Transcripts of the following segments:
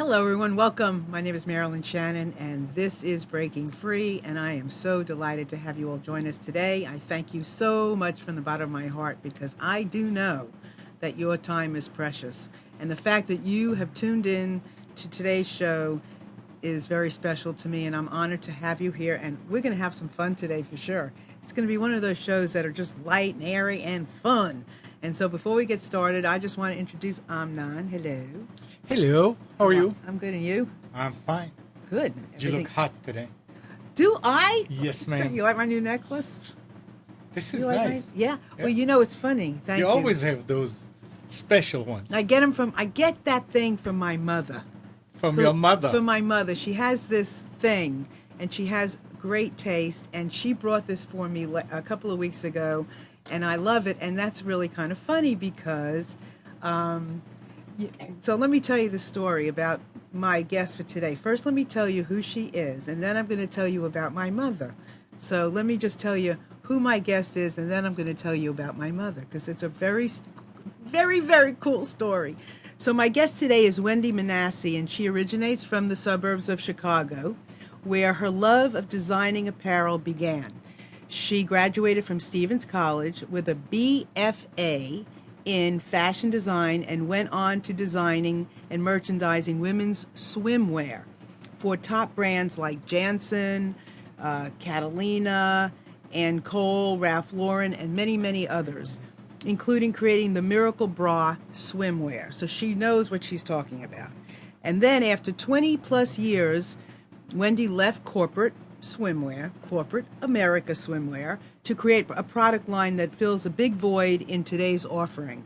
Hello, everyone. Welcome. My name is Marilyn Shannon, and this is Breaking Free, and I am so delighted to have you all join us today. I thank you so much from the bottom of my heart because I do know that your time is precious, and the fact that you have tuned in to today's show is very special to me, and I'm honored to have you here, and we're going to have some fun today for sure. It's going to be one of those shows that are just light and airy and fun. And so before we get started, I just want to introduce Amnon. Hello. Hello. How are you? I'm good, and you? I'm fine. Good. You look hot today. Do I? Yes, ma'am. You like my new necklace? This is You like nice. Yeah. Well, you know, it's funny. Thank you. You always have those special ones. I get that thing from my mother. From your mother? From my mother. She has this thing, and she has great taste, and she brought this for me a couple of weeks ago, and I love it, and that's really kind of funny because, so let me tell you the story about my guest for today. First, let me tell you who she is, and then I'm going to tell you about my mother. So let me just tell you who my guest is, and then I'm going to tell you about my mother, because it's a very, very, very cool story. So my guest today is Wendy Manasse, and she originates from the suburbs of Chicago, where her love of designing apparel began. She graduated from Stevens College with a BFA in fashion design and went on to designing and merchandising women's swimwear for top brands like Jansen, Catalina, Ann Cole, Ralph Lauren, and many, many others, including creating the Miracle Bra swimwear. So she knows what she's talking about. And then after 20 plus years, Wendy left corporate America swimwear, to create a product line that fills a big void in today's offering.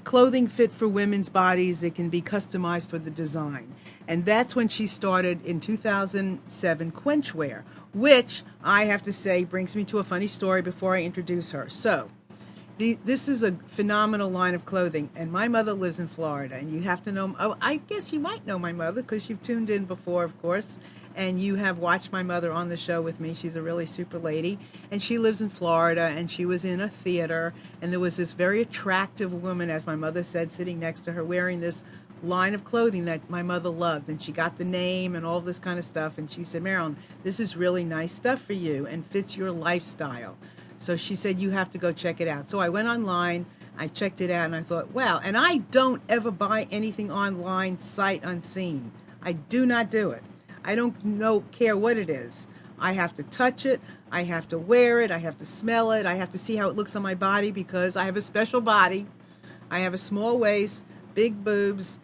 Clothing fit for women's bodies that can be customized for the design. And that's when she started in 2007 Quenchwear, which I have to say brings me to a funny story before I introduce her. So, this is a phenomenal line of clothing, and my mother lives in Florida, and you have to know, I guess you might know my mother because you've tuned in before, of course, and you have watched my mother on the show with me. She's a really super lady, and she lives in Florida, and she was in a theater, and there was this very attractive woman, as my mother said, sitting next to her wearing this line of clothing that my mother loved, and she got the name and all this kind of stuff, and she said, Marilyn, this is really nice stuff for you and fits your lifestyle. So she said, you have to go check it out. So I went online, I checked it out, and I thought, wow. And I don't ever buy anything online sight unseen. I do not do it. I don't care what it is. I have to touch it, I have to wear it, I have to smell it, I have to see how it looks on my body because I have a special body. I have a small waist, big boobs,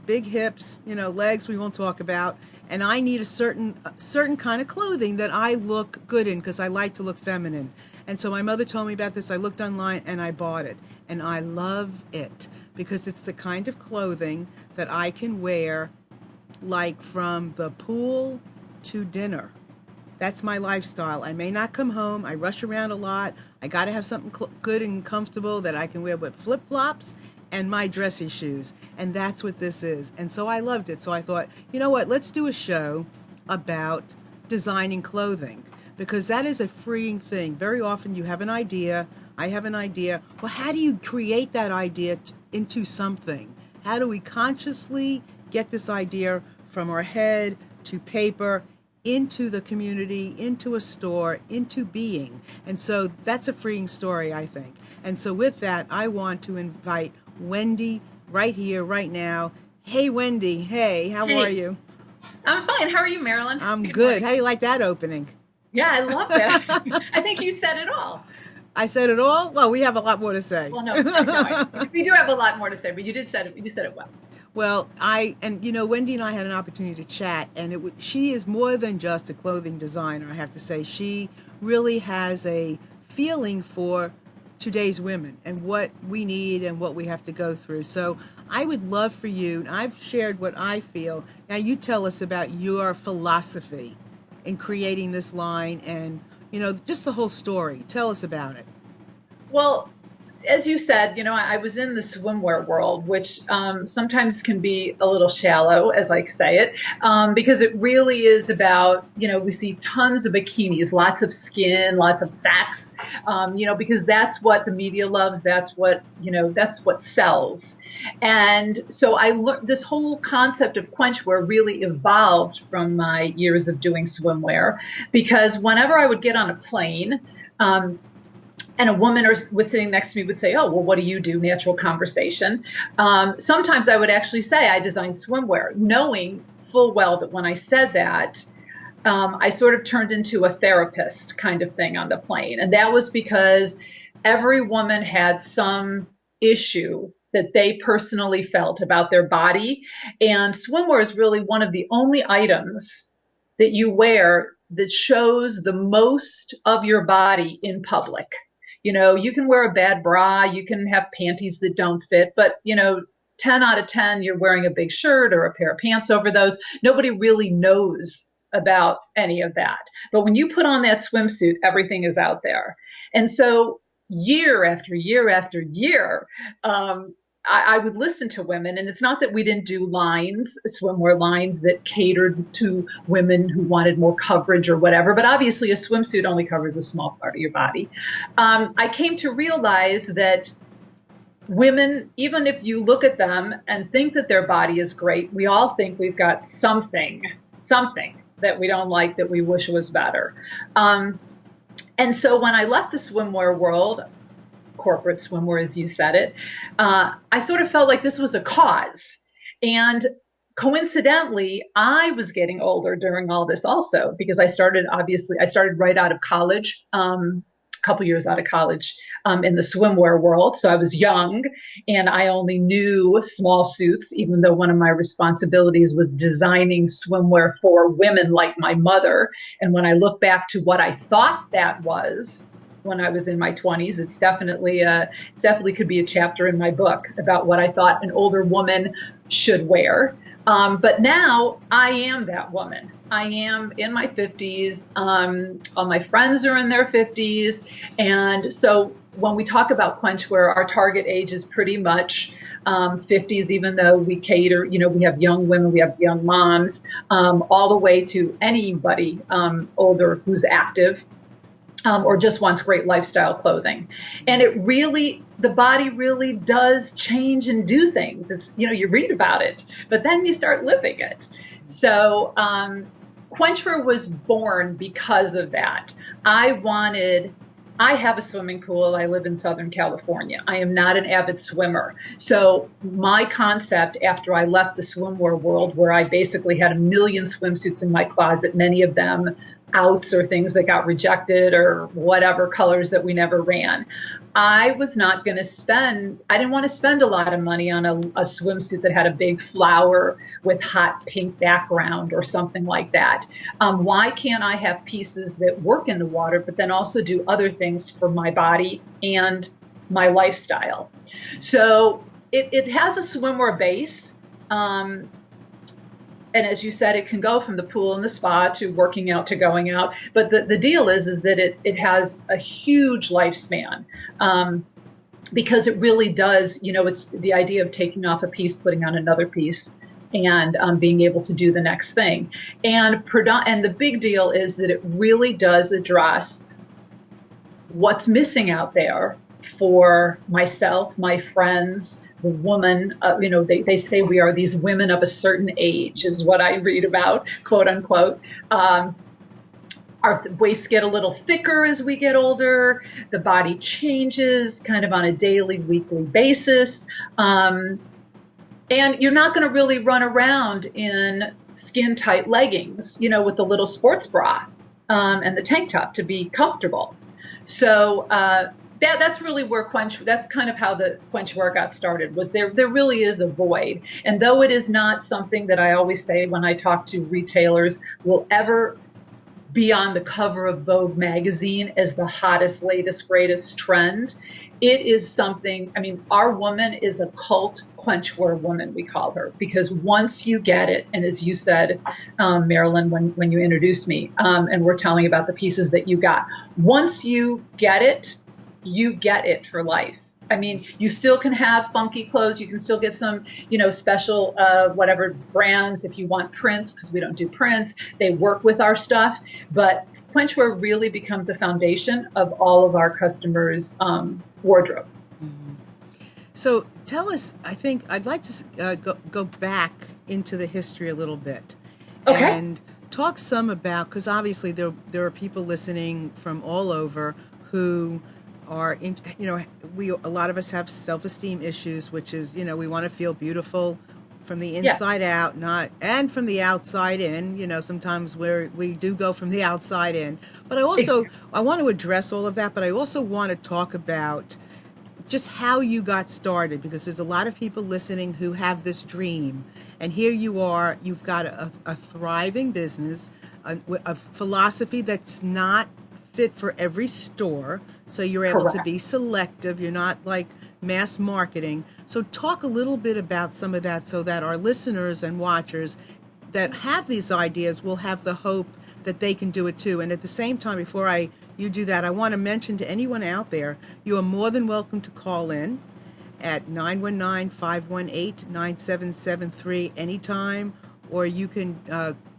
big hips, legs we won't talk about. And I need a certain kind of clothing that I look good in because I like to look feminine. And so my mother told me about this. I looked online and I bought it. And I love it because it's the kind of clothing that I can wear like from the pool to dinner. That's my lifestyle. I may not come home. I rush around a lot. I got to have something good and comfortable that I can wear with flip-flops and my dressy shoes. And that's what this is. And so I loved it. So I thought, you know what? Let's do a show about designing clothing, because that is a freeing thing. Very often you have an idea, I have an idea. Well, how do you create that idea into something? How do we consciously get this idea from our head to paper, into the community, into a store, into being? And so that's a freeing story, I think. And so with that, I want to invite Wendy right here, right now. Hey, Wendy. Hey, how are you? I'm fine. How are you, Marilyn? I'm good. How do you like that opening? Yeah, I love that. I think you said it all. I said it all? Well, we have a lot more to say. Well, no, we do have a lot more to say, but you said it well. Well, Wendy and I had an opportunity to chat, and she is more than just a clothing designer, I have to say. She really has a feeling for today's women and what we need and what we have to go through. So I would love for you, and I've shared what I feel. Now you tell us about your philosophy in creating this line and, just the whole story. Tell us about it. Well, as you said, I was in the swimwear world, which sometimes can be a little shallow, as I say it, because it really is about, we see tons of bikinis, lots of skin, lots of sex, because that's what the media loves. That's what sells. And so I learned this whole concept of quenchwear really evolved from my years of doing swimwear, because whenever I would get on a plane, and a woman was sitting next to me would say, oh, well, what do you do? Natural conversation. Sometimes I would actually say I design swimwear, knowing full well that when I said that, I sort of turned into a therapist kind of thing on the plane. And that was because every woman had some issue that they personally felt about their body. And swimwear is really one of the only items that you wear that shows the most of your body in public. You can wear a bad bra, you can have panties that don't fit, but 10 out of 10, you're wearing a big shirt or a pair of pants over those. Nobody really knows about any of that. But when you put on that swimsuit, everything is out there. And so year after year after year, I would listen to women, and it's not that we didn't do swimwear lines that catered to women who wanted more coverage or whatever, but obviously a swimsuit only covers a small part of your body. I came to realize that women, even if you look at them and think that their body is great, we all think we've got something that we don't like, that we wish was better. And so when I left the swimwear world, corporate swimwear, as you said it, I sort of felt like this was a cause. And coincidentally, I was getting older during all this also, because I started right out of college, a couple years out of college, in the swimwear world. So I was young and I only knew small suits, even though one of my responsibilities was designing swimwear for women like my mother. And when I look back to what I thought that was, when I was in my 20s, it's definitely could be a chapter in my book about what I thought an older woman should wear. But now I am that woman. I am in my 50s. All my friends are in their 50s. And so when we talk about quenchwear, our target age is pretty much 50s, even though we cater, we have young women, we have young moms, all the way to anybody older who's active. Or just wants great lifestyle clothing. And the body really does change and do things. It's, you read about it, but then you start living it. So, quenchwear was born because of that. I have a swimming pool. I live in Southern California. I am not an avid swimmer. So my concept after I left the swimwear world, where I basically had 1 million swimsuits in my closet, many of them outs or things that got rejected or whatever, colors that we never ran. I didn't want to spend a lot of money on a swimsuit that had a big flower with hot pink background or something like that. Why can't I have pieces that work in the water, but then also do other things for my body and my lifestyle? So it has a swimwear base. And as you said, it can go from the pool and the spa to working out to going out. But the deal is that it has a huge lifespan, because it really does, it's the idea of taking off a piece, putting on another piece, and being able to do the next thing. And the big deal is that it really does address what's missing out there for myself, my friends, the woman, they say we are these women of a certain age, is what I read about, quote unquote. Our waists get a little thicker as we get older. The body changes kind of on a daily, weekly basis. And you're not going to really run around in skin tight leggings, with the little sports bra, and the tank top to be comfortable. So, that's really where that's kind of how the quenchwear got started, was there really is a void. And though it is not something that I always say when I talk to retailers will ever be on the cover of Vogue magazine as the hottest, latest, greatest trend, it is something, our woman is a cult quenchwear woman, we call her, because once you get it, and as you said, Marilyn, when you introduced me, and we're telling about the pieces that you got, once you get it for life. I mean, you still can have funky clothes. You can still get some, special, whatever brands if you want prints, because we don't do prints. They work with our stuff. But Quenchwear really becomes a foundation of all of our customers' wardrobe. Mm-hmm. So tell us, I think I'd like to go back into the history a little bit. Okay. And talk some about, because obviously there are people listening from all over who are in, a lot of us have self-esteem issues, which is, we want to feel beautiful from the inside out, and from the outside in. Sometimes we do go from the outside in. But I want to address all of that, but I also want to talk about just how you got started, because there's a lot of people listening who have this dream. And here you are, you've got a thriving business, a philosophy that's not fit for every store. So you're able Correct. to be selective. You're not like mass marketing. So talk a little bit about some of that so that our listeners and watchers that have these ideas will have the hope that they can do it too. And at the same time, before you do that, I want to mention to anyone out there, you are more than welcome to call in at 919-518-9773 anytime, or you can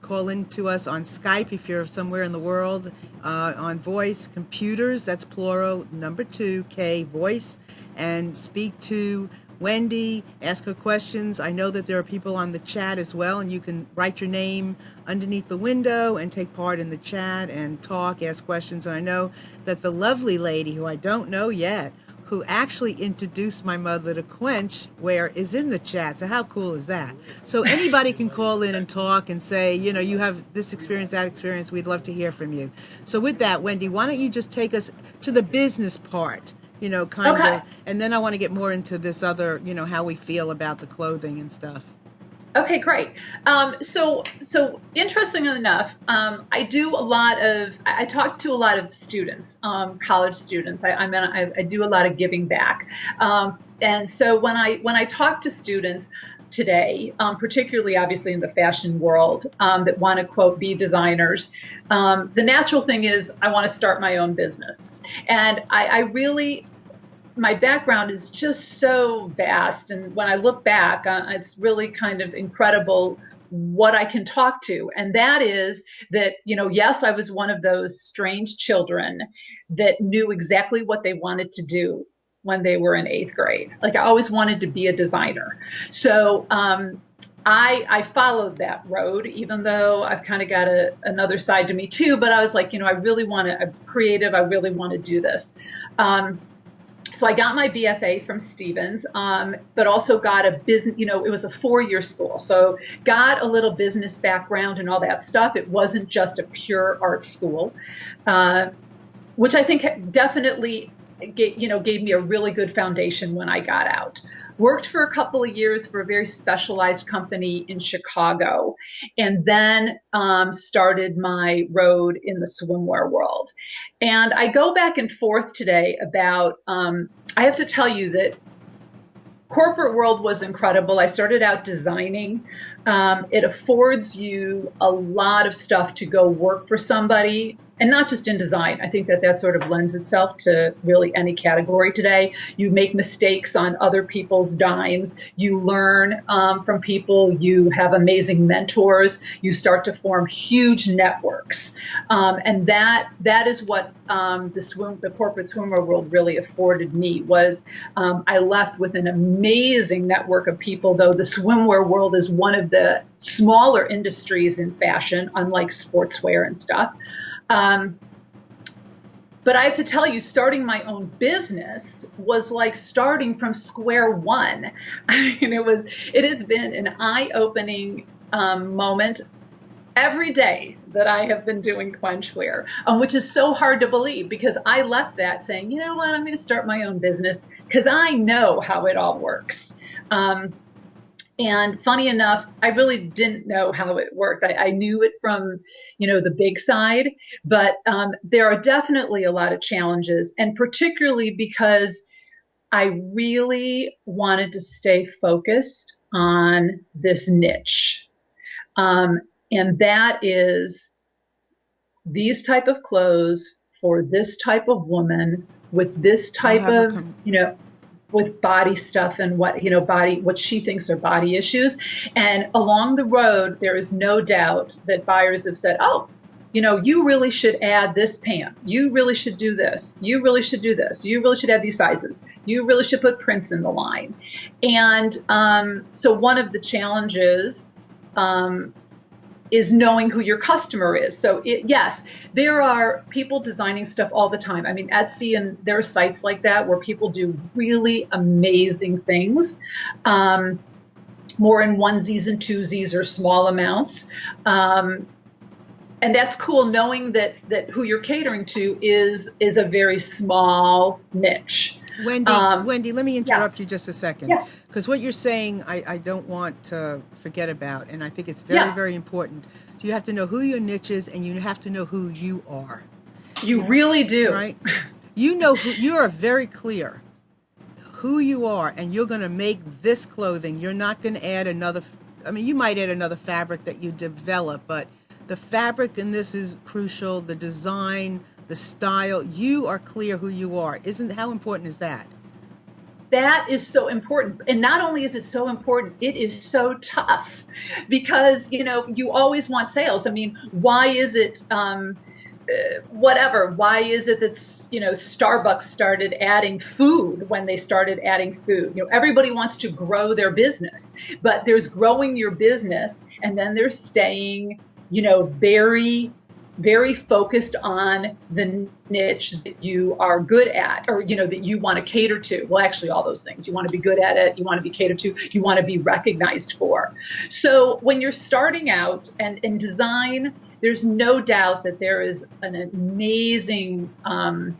call in to us on Skype if you're somewhere in the world, on voice, computers, that's plural, number 2, voice, and speak to Wendy, ask her questions. I know that there are people on the chat as well, and you can write your name underneath the window and take part in the chat and talk, ask questions. And I know that the lovely lady, who I don't know yet, who actually introduced my mother to Quenchwear, is in the chat. So how cool is that? So anybody can call in and talk and say, you have this experience, that experience. We'd love to hear from you. So with that, Wendy, why don't you just take us to the business part, kind of, and then I want to get more into this other, how we feel about the clothing and stuff. Okay, great. So interestingly enough, I talk to a lot of students, college students. I do a lot of giving back. And so when I talk to students today, particularly obviously in the fashion world, that want to, quote, be designers, the natural thing is I want to start my own business. And my background is just so vast. And when I look back, it's really kind of incredible what I can talk to. And that is that, yes, I was one of those strange children that knew exactly what they wanted to do when they were in 8th grade. Like, I always wanted to be a designer. So I followed that road, even though I've kind of got another side to me too. But I was like, I really want to, I'm creative. I really want to do this. So I got my BFA from Stevens, but also got a business, it was a 4-year school. So got a little business background and all that stuff. It wasn't just a pure art school, which I think definitely gave me a really good foundation when I got out. Worked for a couple of years for a very specialized company in Chicago, and then started my road in the swimwear world. And I go back and forth today about, I have to tell you that corporate world was incredible. I started out designing. It affords you a lot of stuff to go work for somebody. And not just in design. I think that sort of lends itself to really any category today. You make mistakes on other people's dimes. You learn from people. You have amazing mentors. You start to form huge networks. And that is what the corporate swimwear world really afforded me. Was I left with an amazing network of people, though the swimwear world is one of the smaller industries in fashion, unlike sportswear and stuff. But I have to tell you, starting my own business was like starting from square one. I mean, it has been an eye-opening moment every day that I have been doing Quenchwear, which is so hard to believe, because I left that saying, you know what, I'm going to start my own business because I know how it all works. And funny enough, I really didn't know how it worked. I knew it from, the big side, but there are definitely a lot of challenges, and particularly because I really wanted to stay focused on this niche. And that is these type of clothes for this type of woman with this type of, with body stuff and what, what she thinks are body issues. And along the road, there is no doubt that buyers have said, oh, you really should add this pant. You really should do this. You really should do this. You really should add these sizes. You really should put prints in the line. And so one of the challenges is knowing who your customer is. So yes, there are people designing stuff all the time. I mean, Etsy, and there are sites like that where people do really amazing things, more in onesies and twosies or small amounts. And that's cool, knowing that who you're catering to is a very small niche. Wendy, let me interrupt you just a second. Yeah. Because what you're saying, I don't want to forget about, and I think it's very, very important. So you have to know who your niche is, and you have to know who you are. You really do. Right? You are very clear who you are, and you're going to make this clothing. You're not going to add another, you might add another fabric that you develop, but the fabric in this is crucial, the design, the style. You are clear who you are. How important is that? That is so important. And not only is it so important, it is so tough because, you always want sales. I mean, why is it, why is it that, Starbucks started adding food when they started adding food? Everybody wants to grow their business, but there's growing your business and then there's staying very, very focused on the niche that you are good at, or, that you want to cater to. Well, actually, all those things. You want to be good at it. You want to be catered to. You want to be recognized for. So when you're starting out and in design, there's no doubt that there is an amazing, when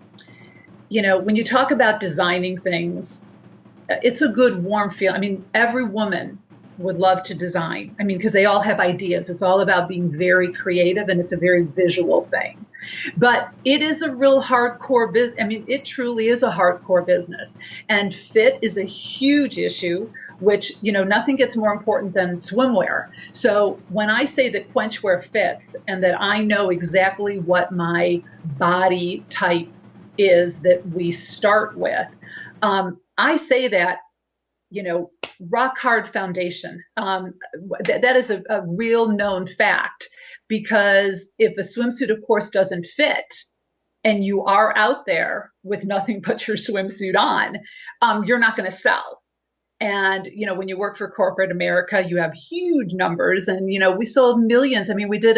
you talk about designing things, it's a good warm feel. I mean, every woman would love to design. Because they all have ideas. It's all about being very creative, and it's a very visual thing. But it is a real hardcore business. It truly is a hardcore business. And fit is a huge issue, which, nothing gets more important than swimwear. So when I say that quenchwear fits and that I know exactly what my body type is that we start with, I say that, rock hard foundation. That is a real known fact, because if a swimsuit, of course, doesn't fit and you are out there with nothing but your swimsuit on, you're not going to sell. And, when you work for corporate America, you have huge numbers, and, we sold millions. We did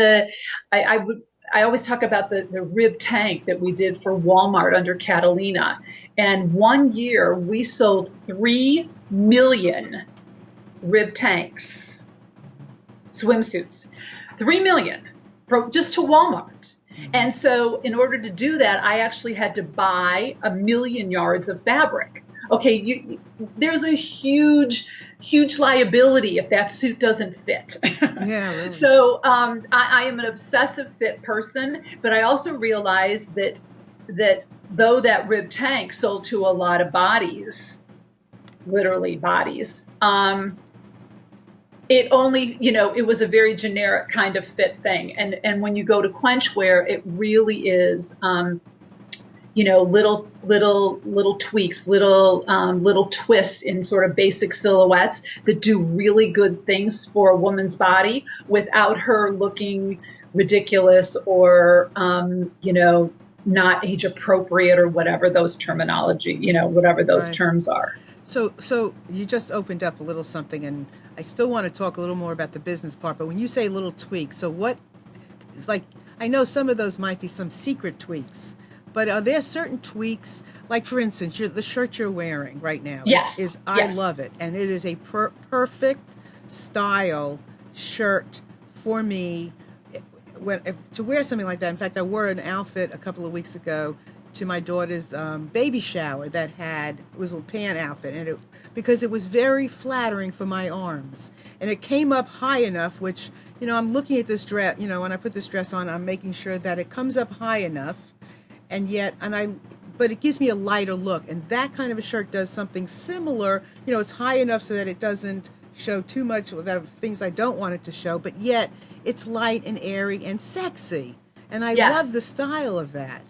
I always talk about the rib tank that we did for Walmart under Catalina. And one year we sold 3 million rib tanks, swimsuits, 3 million just to Walmart. And so in order to do that, I actually had to buy 1 million yards of fabric. Okay, there's a huge liability if that suit doesn't fit. Yeah, really. So I am an obsessive fit person, but I also realize that though that rib tank sold to a lot of bodies, literally bodies, it only, it was a very generic kind of fit thing. And when you go to quenchwear, it really is, little tweaks, little twists in sort of basic silhouettes that do really good things for a woman's body without her looking ridiculous or, not age appropriate or whatever those terminology, whatever those Right. terms are. So you just opened up a little something, and I still want to talk a little more about the business part, but when you say little tweaks, so what, it's like, I know some of those might be some secret tweaks, but are there certain tweaks, like for instance, the shirt you're wearing right now Yes. I Yes. love it, and it is a perfect style shirt for me to wear something like that. In fact, I wore an outfit a couple of weeks ago to my daughter's baby shower that it was a pant outfit, and because it was very flattering for my arms, and it came up high enough, which, I'm looking at this dress, when I put this dress on, I'm making sure that it comes up high enough, but it gives me a lighter look, and that kind of a shirt does something similar. It's high enough so that it doesn't show too much of things I don't want it to show, but yet it's light and airy and sexy, and I Yes. love the style of that.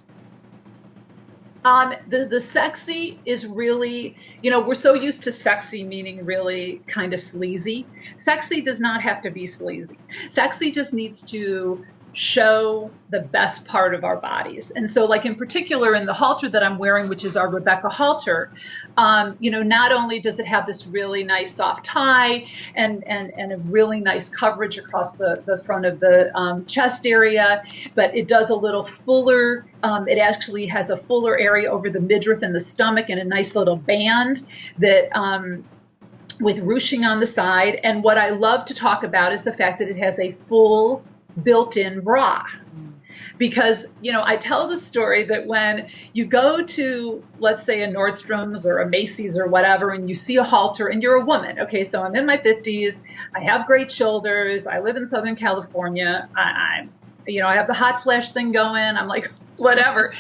The sexy is really, we're so used to sexy meaning really kind of sleazy. Sexy does not have to be sleazy. Sexy just needs to show the best part of our bodies. And so like in particular in the halter that I'm wearing, which is our Rebecca halter, not only does it have this really nice soft tie and a really nice coverage across the front of the chest area, but it does a little fuller. It actually has a fuller area over the midriff and the stomach and a nice little band that with ruching on the side. And what I love to talk about is the fact that it has a full built-in bra. Because, I tell the story that when you go to, let's say, a Nordstrom's or a Macy's or whatever, and you see a halter and you're a woman. Okay, so I'm in my 50s. I have great shoulders. I live in Southern California. I have the hot flash thing going. I'm like, whatever.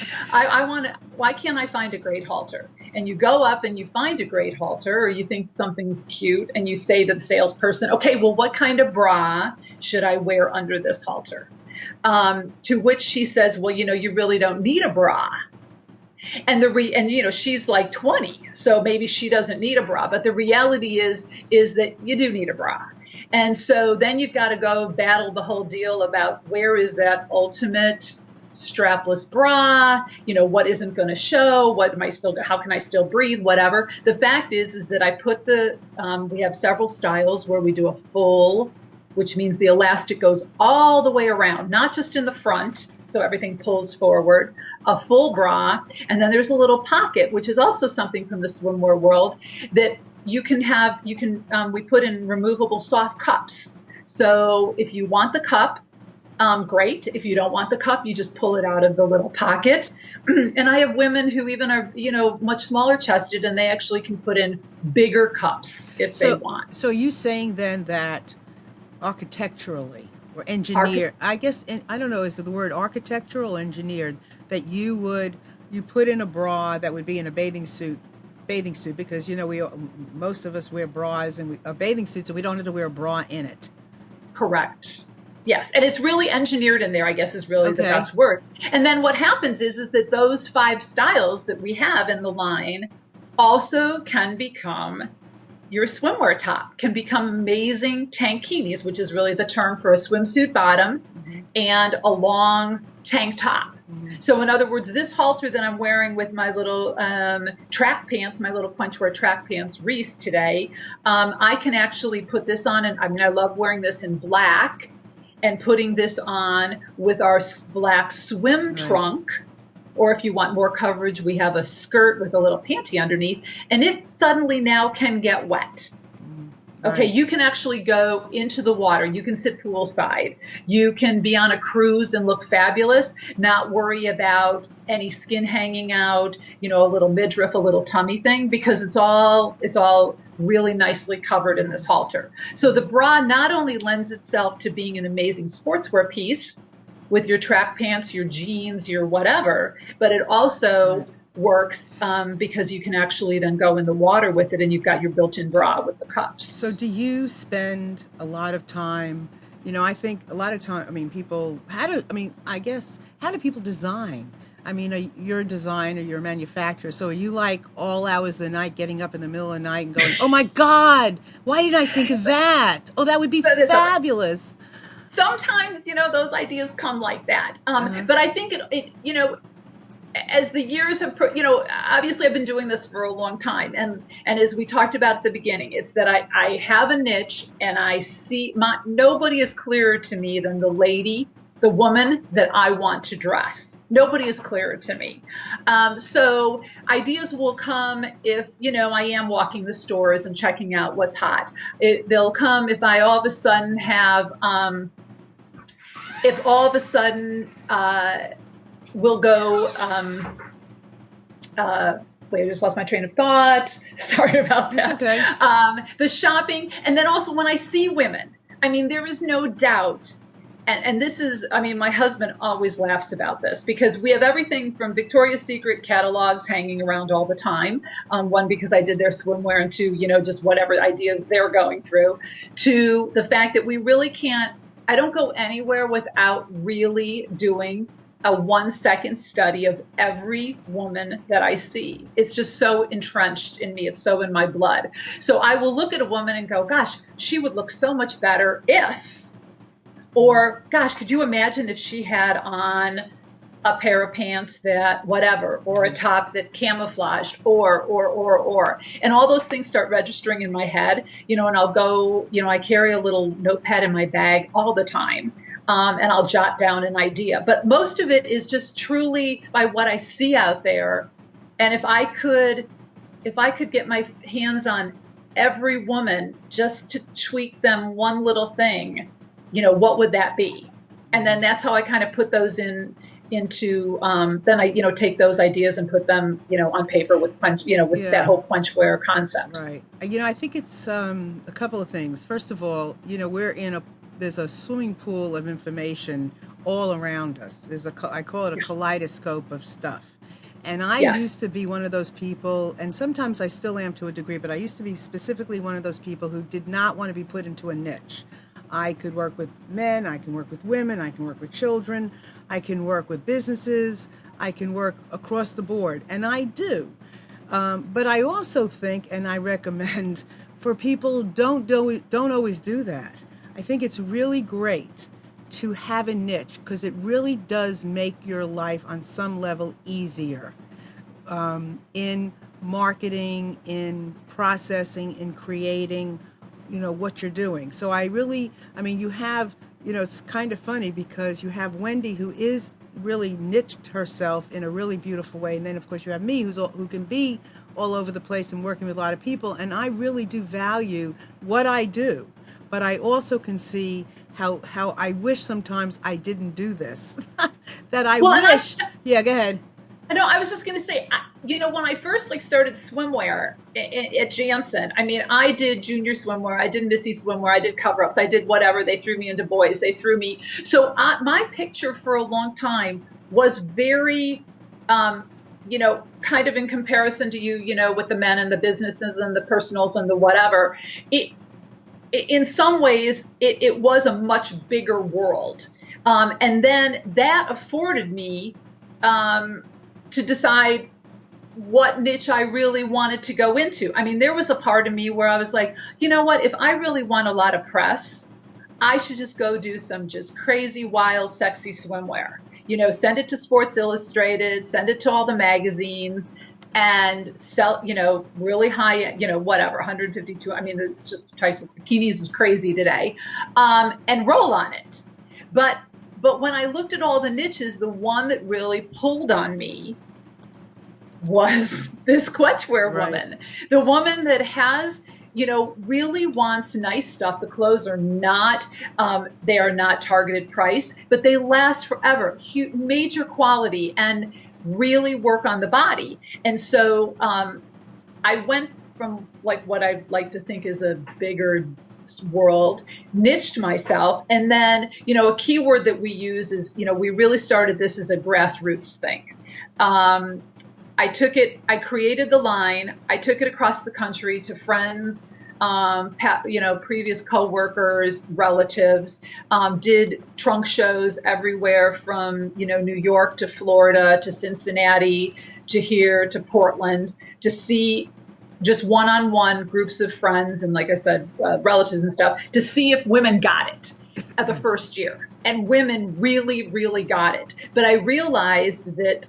Why can't I find a great halter? And you go up and you find a great halter, or you think something's cute, and you say to the salesperson, okay, well, what kind of bra should I wear under this halter? To which she says, well, you really don't need a bra. And she's like 20, so maybe she doesn't need a bra. But the reality is that you do need a bra. And so then you've got to go battle the whole deal about where is that ultimate strapless bra, what isn't going to show, how can I still breathe, whatever. The fact is that I put we have several styles where we do a full, which means the elastic goes all the way around, not just in the front, so everything pulls forward, a full bra, and then there's a little pocket, which is also something from the swimwear world that we put in removable soft cups. So if you want the cup, great. If you don't want the cup, you just pull it out of the little pocket. And I have women who even are, much smaller chested, and they actually can put in bigger cups if they want. So are you saying then that architecturally or engineered, I guess, I don't know, is it the word architectural or engineered, that you put in a bra that would be in a bathing suit, because, most of us wear bras and bathing suits, and we don't have to wear a bra in it. Correct. Yes, and it's really engineered in there, I guess, is really the best word. And then what happens is that those 5 styles that we have in the line also can become your swimwear top, can become amazing tankinis, which is really the term for a swimsuit bottom, and a long tank top. So in other words, this halter that I'm wearing with my little track pants, my little Quenchwear track pants, Reese, today, I can actually put this on, and I love wearing this in black, and putting this on with our black swim trunk, or if you want more coverage, we have a skirt with a little panty underneath, and it suddenly now can get wet. Okay, you can actually go into the water. You can sit poolside. You can be on a cruise and look fabulous, not worry about any skin hanging out, a little midriff, a little tummy thing, because it's all really nicely covered in this halter. So the bra not only lends itself to being an amazing sportswear piece with your track pants, your jeans, your whatever, but it also works because you can actually then go in the water with it, and you've got your built-in bra with the cups. So do you spend a lot of time, I think a lot of time, people, how do people design? You're a designer, you're a manufacturer, so are you like all hours of the night getting up in the middle of the night and going, oh my God, why didn't I think of that? Oh, that would be fabulous. Sometimes, those ideas come like that. But I think as the years have, obviously I've been doing this for a long time. And as we talked about at the beginning, it's that I have a niche, and I see nobody is clearer to me than the woman that I want to dress. Nobody is clearer to me. So ideas will come if, I am walking the stores and checking out what's hot. They'll come if I all of a sudden have, we'll go, wait, I just lost my train of thought. Sorry about that. Okay. The shopping. And then also when I see women, there is no doubt. And this is, my husband always laughs about this, because we have everything from Victoria's Secret catalogs hanging around all the time. One, because I did their swimwear, and two, just whatever ideas they're going through, to the fact that we really can't, I don't go anywhere without really doing a 1-second study of every woman that I see. It's just so entrenched in me. It's so in my blood. So I will look at a woman and go, gosh, she would look so much better if, or gosh, could you imagine if she had on a pair of pants that whatever, or a top that camouflaged, or. And all those things start registering in my head, and I'll go, I carry a little notepad in my bag all the time. And I'll jot down an idea. But most of it is just truly by what I see out there. And if I could get my hands on every woman just to tweak them one little thing, what would that be? And then that's how I kind of put those into then I take those ideas and put them on paper with punch with that whole punchware concept. Right. I think it's a couple of things. First of all, there's a swimming pool of information all around us. I call it a kaleidoscope of stuff. And I used to be one of those people, and sometimes I still am to a degree, but I used to be specifically one of those people who did not want to be put into a niche. I could work with men, I can work with women, I can work with children, I can work with businesses, I can work across the board, and I do. But I also think, and I recommend for people, don't always do that. I think it's really great to have a niche because it really does make your life on some level easier in marketing, in processing, in creating, what you're doing. So you have, it's kind of funny because you have Wendy who is really niched herself in a really beautiful way. And then, of course, you have me who can be all over the place and working with a lot of people. And I really do value what I do. But I also can see how I wish sometimes I didn't do this. That I wish. Yeah, go ahead. No, I was just going to say, when I first started swimwear at Janssen, I did junior swimwear, I did Missy swimwear, I did cover-ups, I did whatever. They threw me into boys. They threw me. So my picture for a long time was very, kind of in comparison to you, with the men and the businesses and the personals and the whatever. In some ways, it was a much bigger world. And then that afforded me to decide what niche I really wanted to go into. There was a part of me where I was like, you know what, if I really want a lot of press, I should just go do some just crazy, wild, sexy swimwear. Send it to Sports Illustrated, send it to all the magazines, and sell, really high, whatever, 152. It's just the price of bikinis is crazy today, and roll on it. But when I looked at all the niches, the one that really pulled on me was this quetchwear woman, the woman that has, really wants nice stuff. The clothes are not, they are not targeted price, but they last forever. Major quality and really work on the body. And so I went from what I like to think is a bigger world, niched myself. And then, a keyword that we use is, we really started this as a grassroots thing. I created the line, I took it across the country to friends, previous coworkers, relatives, did trunk shows everywhere from, New York to Florida to Cincinnati to here to Portland to see just one-on-one groups of friends and, like I said, relatives and stuff to see if women got it at the first year. And women really, really got it. But I realized that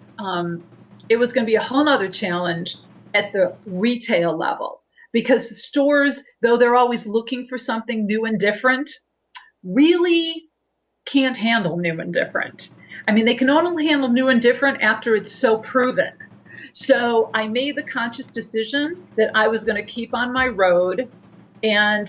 it was going to be a whole nother challenge at the retail level. Because stores, though they're always looking for something new and different, really can't handle new and different. They can only handle new and different after it's so proven. So I made the conscious decision that I was going to keep on my road and,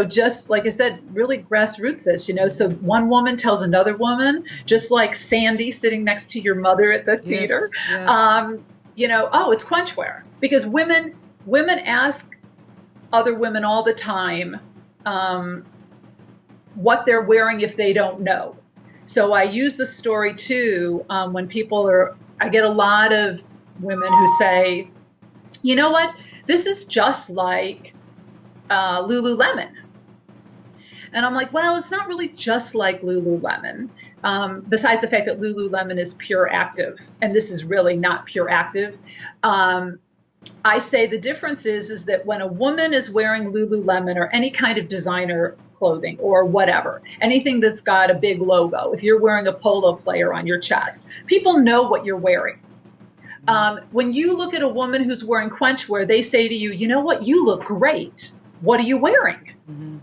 just like I said, really grassroots-ish, so one woman tells another woman, just like Sandy sitting next to your mother at the theater, yes. Oh, it's quenchwear. Because women ask other women all the time what they're wearing if they don't know. So I use the story too when I get a lot of women who say, you know what, this is just like Lululemon. And I'm like, well, it's not really just like Lululemon. besides the fact that Lululemon is pure active, and this is really not pure active, I say the difference is that when a woman is wearing Lululemon or any kind of designer clothing or whatever, anything that's got a big logo, if you're wearing a polo player on your chest, people know what you're wearing. When you look at a woman who's wearing Quenchwear, they say to you, you know what, you look great. What are you wearing? Mm-hmm.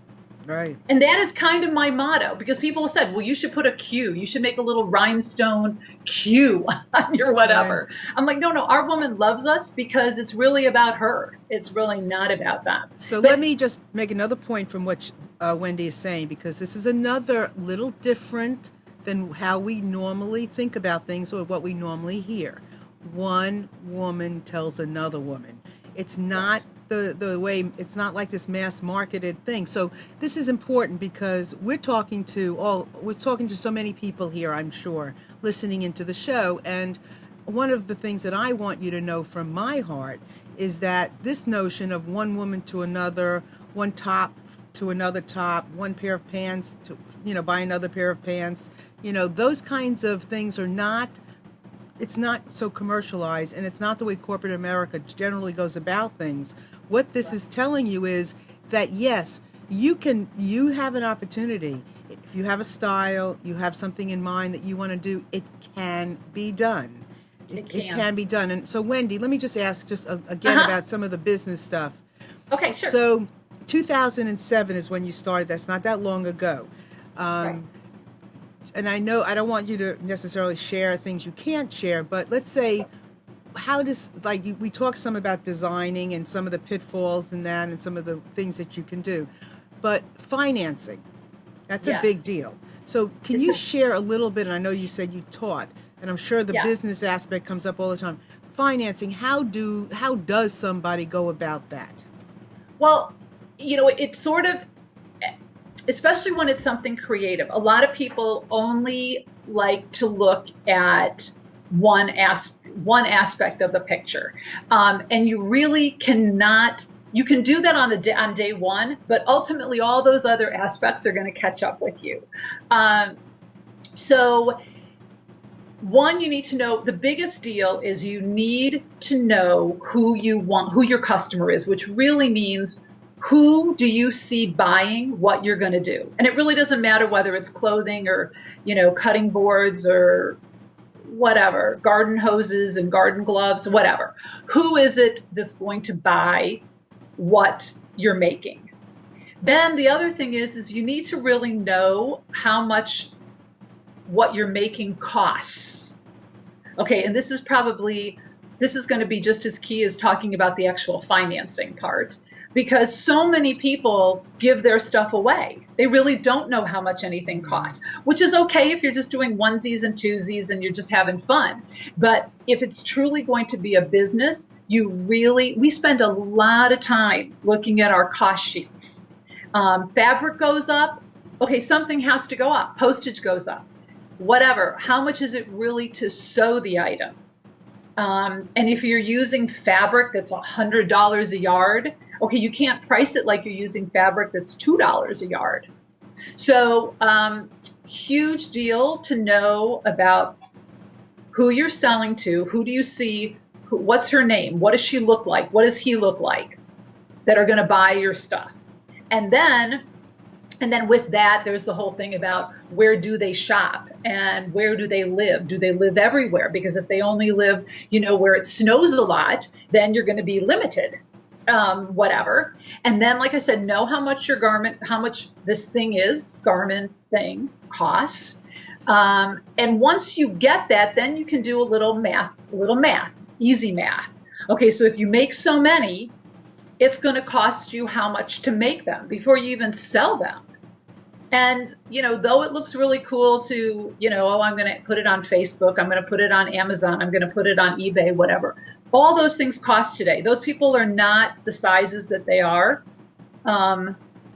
Right. And that is kind of my motto, because people have said, well, you should put a Q. You should make a little rhinestone Q on your whatever. Right. I'm like, no, our woman loves us because it's really about her. It's really not about them. So let me just make another point from what Wendy is saying, because this is another little different than how we normally think about things or what we normally hear. One woman tells another woman. It's not the way, it's not like this mass marketed thing. So this is important because we're talking to so many people here, I'm sure, listening into the show. And one of the things that I want you to know from my heart is that this notion of one woman to another, one top to another top, one pair of pants to, buy another pair of pants, those kinds of things are not, it's not so commercialized, and it's not the way corporate America generally goes about things. What this is telling you is that, yes, you have an opportunity. If you have a style, you have something in mind that you want to do, it can be done. It can be done. And so, Wendy, let me just ask again about some of the business stuff. Okay, sure. So 2007 is when you started. That's not that long ago. Right. And I know I don't want you to necessarily share things you can't share, but let's say, how does, we talked some about designing and some of the pitfalls and that and some of the things that you can do, but financing, that's a big deal. So can you share a little bit, and I know you said you taught, and I'm sure the business aspect comes up all the time. Financing, how does somebody go about that? Well, it's sort of, especially when it's something creative, a lot of people only like to look at one aspect of the picture, and you really cannot. You can do that on day one, but ultimately all those other aspects are going to catch up with you. So, one, you need to know, the biggest deal is you need to know who your customer is, which really means, who do you see buying what you're going to do? And it really doesn't matter whether it's clothing or, cutting boards or whatever, garden hoses and garden gloves, whatever. Who is it that's going to buy what you're making? Then the other thing is you need to really know how much what you're making costs. Okay, and this is going to be just as key as talking about the actual financing part. Because so many people give their stuff away. They really don't know how much anything costs, which is okay if you're just doing onesies and twosies and you're just having fun. But if it's truly going to be a business, we spend a lot of time looking at our cost sheets. Fabric goes up. Okay, something has to go up. Postage goes up. Whatever. How much is it really to sew the item? And if you're using fabric that's $100 a yard, okay, you can't price it like you're using fabric that's $2 a yard. So, huge deal to know about who you're selling to, who do you see, what's her name, what does she look like, what does he look like, that are going to buy your stuff. And then with that, there's the whole thing about where do they shop and where do they live? Do they live everywhere? Because if they only live, where it snows a lot, then you're going to be limited. Whatever. And then, like I said, know how much how much this garment thing costs. And once you get that, then you can do a little math, easy math. Okay, so if you make so many, it's going to cost you how much to make them before you even sell them. And, though it looks really cool to, I'm going to put it on Facebook, I'm going to put it on Amazon, I'm going to put it on eBay, whatever. All those things cost today. Those people are not the sizes that they are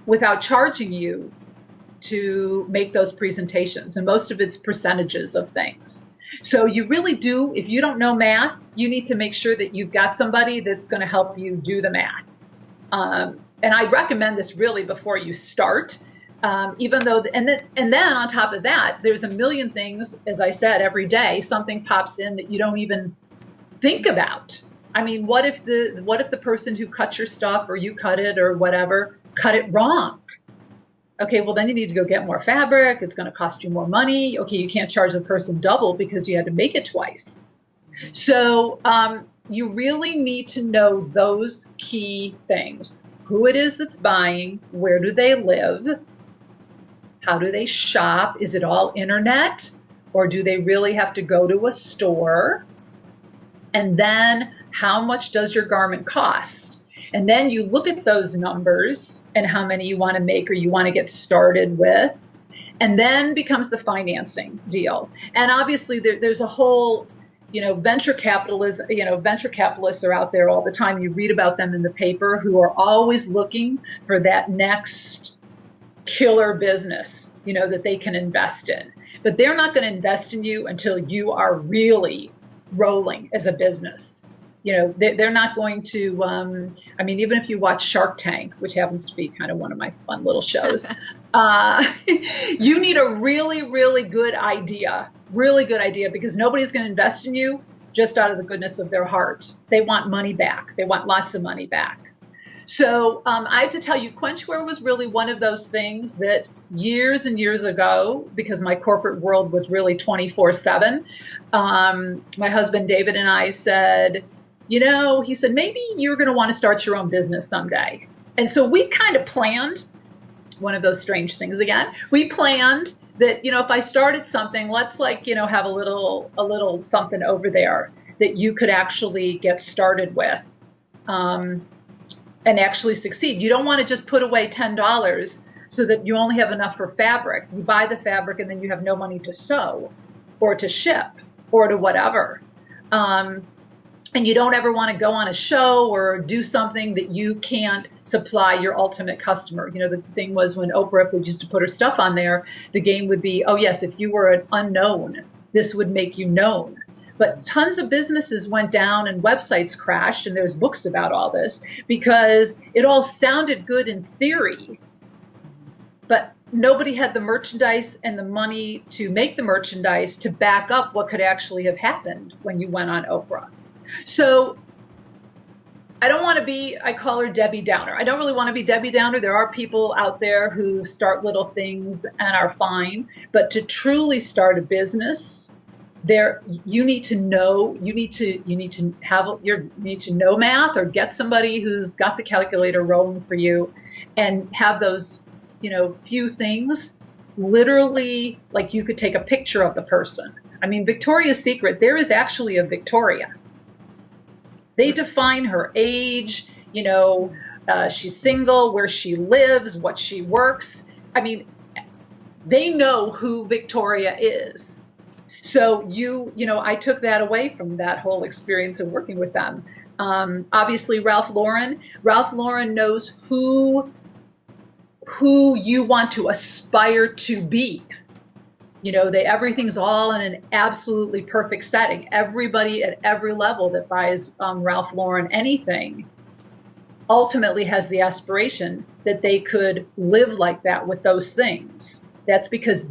without charging you to make those presentations. And most of it's percentages of things. So you really do, if you don't know math, you need to make sure that you've got somebody that's going to help you do the math. And I recommend this really before you start. Even though, and then on top of that, there's a million things, as I said, every day, something pops in that you don't even think about. I mean, what if the person who cut your stuff, or you cut it or whatever, cut it wrong? Okay, well, then you need to go get more fabric. It's going to cost you more money. Okay, you can't charge the person double because you had to make it twice. So you really need to know those key things. Who it is that's buying, where do they live, how do they shop, is it all internet, or do they really have to go to a store? And then how much does your garment cost? And then you look at those numbers and how many you want to make or you want to get started with. And then becomes the financing deal. And obviously there's a whole, venture capitalists are out there all the time. You read about them in the paper, who are always looking for that next killer business, that they can invest in. But they're not going to invest in you until you are really rolling as a business. They're not going to, even if you watch Shark Tank, which happens to be kind of one of my fun little shows, you need a really, really good idea, because nobody's going to invest in you just out of the goodness of their heart. They want money back. They want lots of money back. So I have to tell you, Quenchwear was really one of those things that years and years ago, because my corporate world was really 24/7, my husband David and I said, he said, maybe you're going to want to start your own business someday. And so we kind of planned one of those strange things again. We planned that, if I started something, let's have a little something over there that you could actually get started with. And actually succeed. You don't want to just put away $10 so that you only have enough for fabric. You buy the fabric and then you have no money to sew or to ship or to whatever. And you don't ever want to go on a show or do something that you can't supply your ultimate customer. The thing was, when Oprah would used to put her stuff on there, the game would be, oh yes, if you were an unknown, this would make you known. But tons of businesses went down and websites crashed, and there's books about all this, because it all sounded good in theory, but nobody had the merchandise and the money to make the merchandise to back up what could actually have happened when you went on Oprah. So I don't want to be, I call her Debbie Downer. I don't really want to be Debbie Downer. There are people out there who start little things and are fine, but to truly start a business, you need to know math, or get somebody who's got the calculator rolling for you, and have those, few things literally, like you could take a picture of the person. I mean, Victoria's Secret, there is actually a Victoria. They define her age, she's single, where she lives, what she works. I mean, they know who Victoria is. So I took that away from that whole experience of working with them. Obviously, Ralph Lauren knows who you want to aspire to be. Everything's all in an absolutely perfect setting. Everybody at every level that buys Ralph Lauren anything ultimately has the aspiration that they could live like that with those things. That's because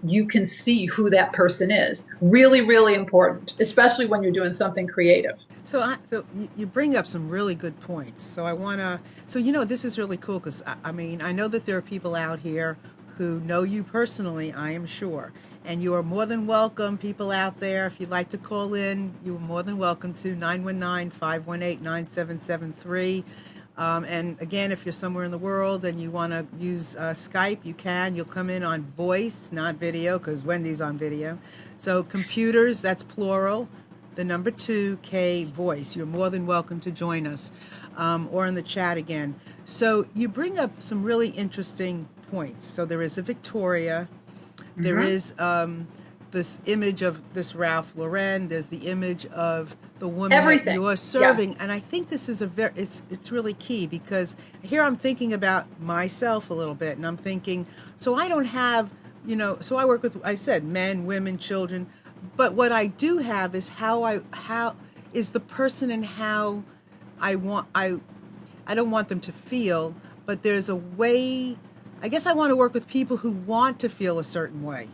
you can see who that person is. Really, really important, especially when you're doing something creative. So you bring up some really good points. So this is really cool, because I know that there are people out here who know you personally, I am sure. And you are more than welcome, people out there, if you'd like to call in, you're more than welcome to 919-518-9773. And again, if you're somewhere in the world and you want to use Skype, you can. You'll come in on voice, not video, because Wendy's on video. So computers, that's plural, the number 2K voice. You're more than welcome to join us, or in the chat again. So you bring up some really interesting points. So there is a Victoria. Mm-hmm. There is this image of this Ralph Lauren. There's the image of the woman that you are serving. Yeah. And I think this is it's really key, because here I'm thinking about myself a little bit, and I'm thinking, so I don't have, so I work with, I said, men, women, children, but what I do have is how is the person and how I don't want them to feel, but there's a way I guess I want to work with people who want to feel a certain way.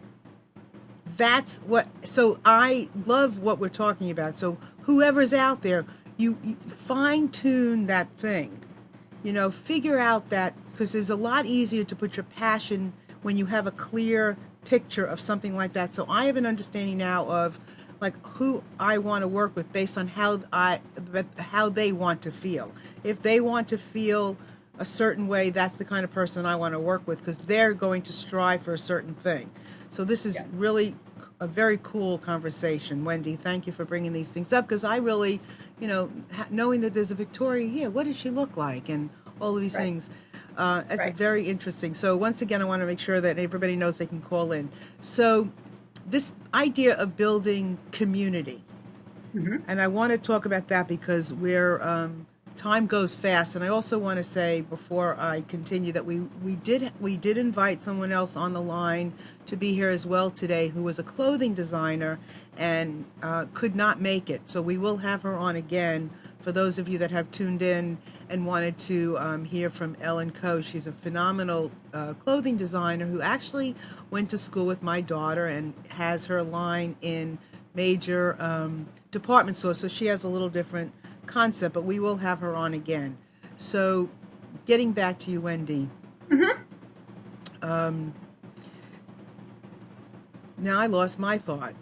That's what, so I love what we're talking about. So whoever's out there, you fine tune that thing, figure out that, because it's a lot easier to put your passion when you have a clear picture of something like that. So I have an understanding now of like who I want to work with based on how they want to feel. If they want to feel a certain way, that's the kind of person I want to work with, because they're going to strive for a certain thing. So this is really a very cool conversation. Wendy, thank you for bringing these things up, because I really, knowing that there's a Victoria, what does she look like, and all of these things. It's very interesting. So once again, I want to make sure that everybody knows they can call in. So this idea of building community, and I want to talk about that because time goes fast, and I also want to say before I continue that we did invite someone else on the line to be here as well today, who was a clothing designer and could not make it. So we will have her on again for those of you that have tuned in and wanted to hear from Ellen Coe. She's a phenomenal clothing designer who actually went to school with my daughter and has her line in major department stores. So she has a little different concept, but we will have her on again. So getting back to you, Wendy. Now I lost my thought.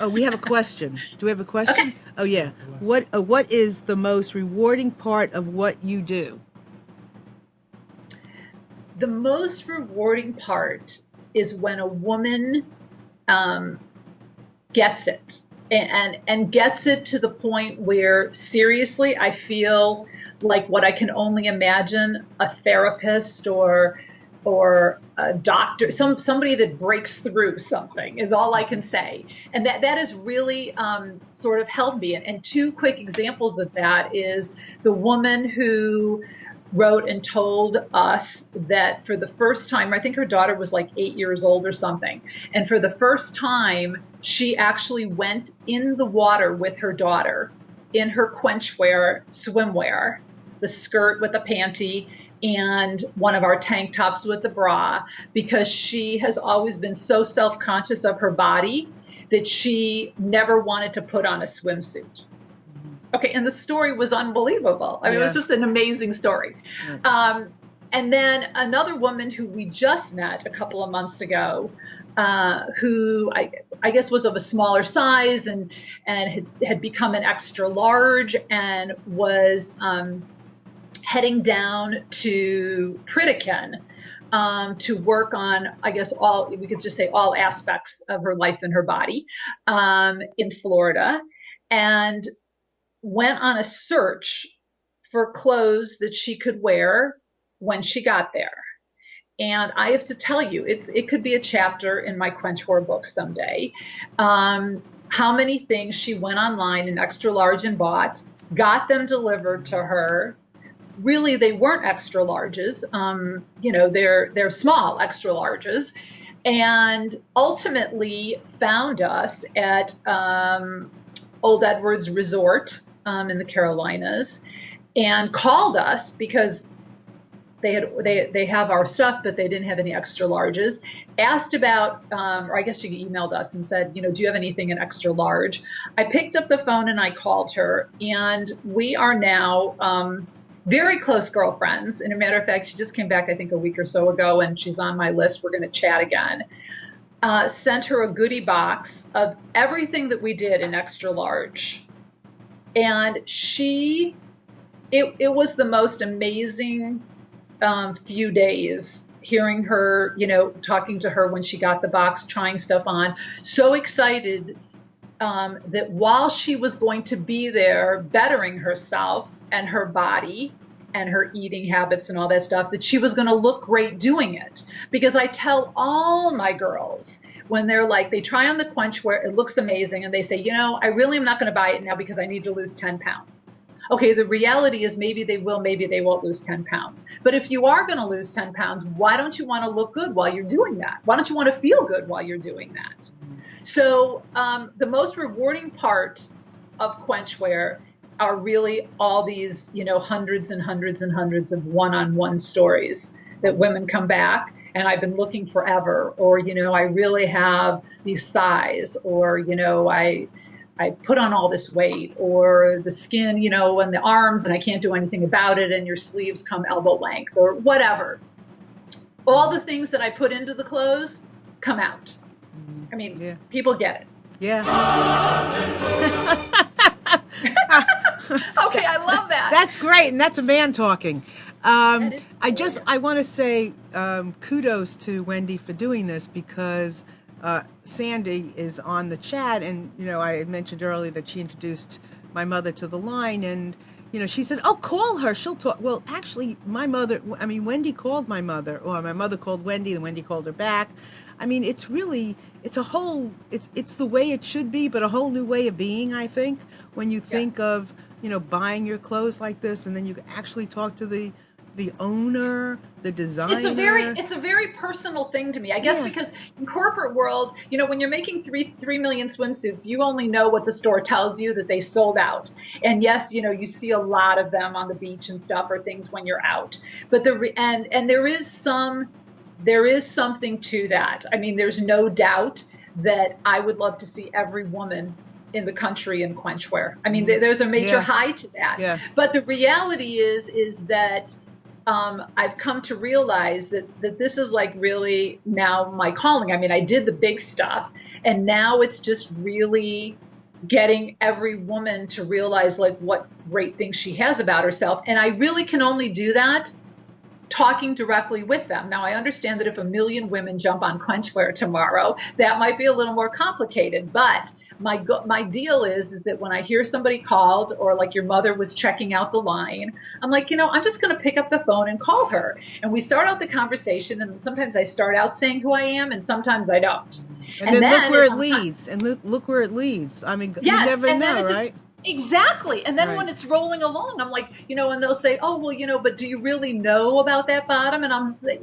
We have a question. Do we have a question? Okay. Oh yeah. What is the most rewarding part of what you do? The most rewarding part is when a woman gets it. And gets it to the point where, seriously, I feel like what I can only imagine a therapist or a doctor, somebody that breaks through something is all I can say. And that has really sort of helped me. And two quick examples of that is the woman who wrote and told us that for the first time, I think her daughter was like 8 years old or something. And for the first time, she actually went in the water with her daughter in her quenchwear swimwear, the skirt with a panty and one of our tank tops with the bra, because she has always been so self-conscious of her body that she never wanted to put on a swimsuit. Okay, and the story was unbelievable. I mean, it was just an amazing story. And then another woman who we just met a couple of months ago, who I guess was of a smaller size and had become an extra large and was heading down to Pritikin to work on, I guess, we could just say all aspects of her life and her body in Florida, and went on a search for clothes that she could wear when she got there. And I have to tell you, it could be a chapter in my Quenchwear book someday. How many things she went online in extra large and bought, got them delivered to her. Really, they weren't extra larges. They're small extra larges, and ultimately found us at Old Edwards Resort in the Carolinas, and called us because they have our stuff, but they didn't have any extra larges. Asked about, or I guess she emailed us and said, do you have anything in extra large? I picked up the phone and I called her, and we are now very close girlfriends. And a matter of fact, she just came back, I think, a week or so ago, and she's on my list. We're going to chat again. Sent her a goodie box of everything that we did in extra large. And it was the most amazing few days hearing her, talking to her when she got the box, trying stuff on, so excited that while she was going to be there bettering herself and her body and her eating habits and all that stuff, that she was going to look great doing it. Because I tell all my girls when they're like, they try on the Quenchwear, it looks amazing, and they say, I really am not going to buy it now because I need to lose 10 pounds. Okay, the reality is maybe they will, maybe they won't lose 10 pounds. But if you are going to lose 10 pounds, why don't you want to look good while you're doing that? Why don't you want to feel good while you're doing that? So the most rewarding part of Quenchwear are really all these, hundreds and hundreds and hundreds of one-on-one stories that women come back and I've been looking forever, or, I really have these thighs, or, I put on all this weight, or the skin, and the arms, and I can't do anything about it, and your sleeves come elbow length, or whatever. All the things that I put into the clothes come out. I mean, people get it. Yeah. Okay, I love that. That's great, and that's a man talking. I want to say kudos to Wendy for doing this, because Sandy is on the chat, and I had mentioned earlier that she introduced my mother to the line, and she said, "Oh, call her; she'll talk." Well, actually, Wendy called my mother, or my mother called Wendy, and Wendy called her back. I mean, it's the way it should be, but a whole new way of being, I think, when you think of buying your clothes like this, and then you actually talk to the owner, the designer. It's a very personal thing to me, I guess, because in corporate world, when you're making 3 million swimsuits, you only know what the store tells you that they sold out. And yes, you see a lot of them on the beach and stuff, or things when you're out. But there is something to that. I mean, there's no doubt that I would love to see every woman in the country in quenchwear. I mean, there's a major high to that. Yeah. But the reality is that I've come to realize that this is like really now my calling. I mean, I did the big stuff, and now it's just really getting every woman to realize like what great things she has about herself. And I really can only do that talking directly with them. Now, I understand that if 1 million women jump on quenchwear tomorrow, that might be a little more complicated. But my deal is that when I hear somebody called, or like your mother was checking out the line, I'm like, I'm just going to pick up the phone and call her. And we start out the conversation, and sometimes I start out saying who I am, and sometimes I don't. And then look where it leads. And look where it leads. I mean, you never know, right? Exactly. And then when it's rolling along, I'm like, and they'll say, "Oh, well, but do you really know about that bottom?" And I'm saying,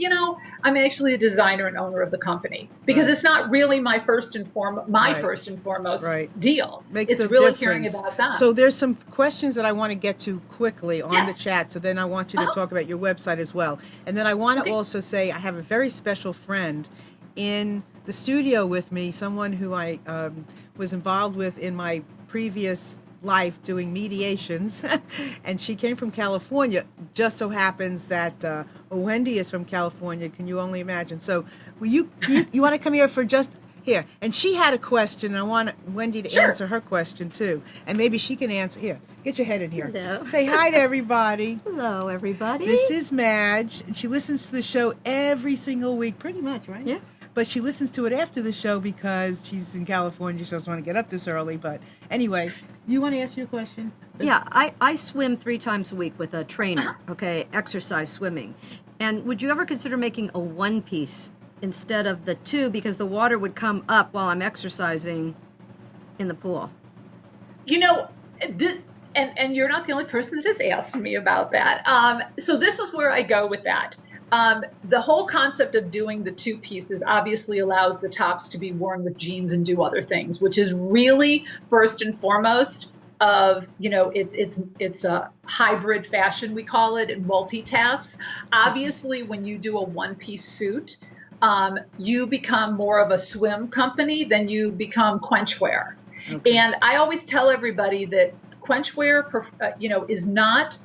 I'm actually a designer and owner of the company, because it's not really my first and foremost deal. Makes it's really difference. Hearing about that. So there's some questions that I want to get to quickly on the chat. So then I want you to talk about your website as well. And then I want to also say I have a very special friend in the studio with me, someone who I was involved with in my previous life doing mediations, and she came from California. Just so happens that Wendy is from California. Can you only imagine? So you want to come here for just here? And she had a question, and I want Wendy to answer her question too, and maybe she can answer. Here, get your head in here. Hello. Say hi to everybody. Hello, everybody. This is Madge, and she listens to the show every single week, pretty much, right? Yeah. But she listens to it after the show because she's in California. She doesn't want to get up this early. But anyway, you want to ask your question? Yeah, I swim 3 times a week with a trainer, exercise swimming. And would you ever consider making a one-piece instead of the 2, because the water would come up while I'm exercising in the pool? And you're not the only person that has asked me about that. So this is where I go with that. The whole concept of doing the 2 pieces obviously allows the tops to be worn with jeans and do other things, which is really first and foremost of, it's a hybrid fashion, we call it, and multitasks. Obviously, when you do a one-piece suit, you become more of a swim company than you become quenchwear. Okay. And I always tell everybody that quenchwear, is not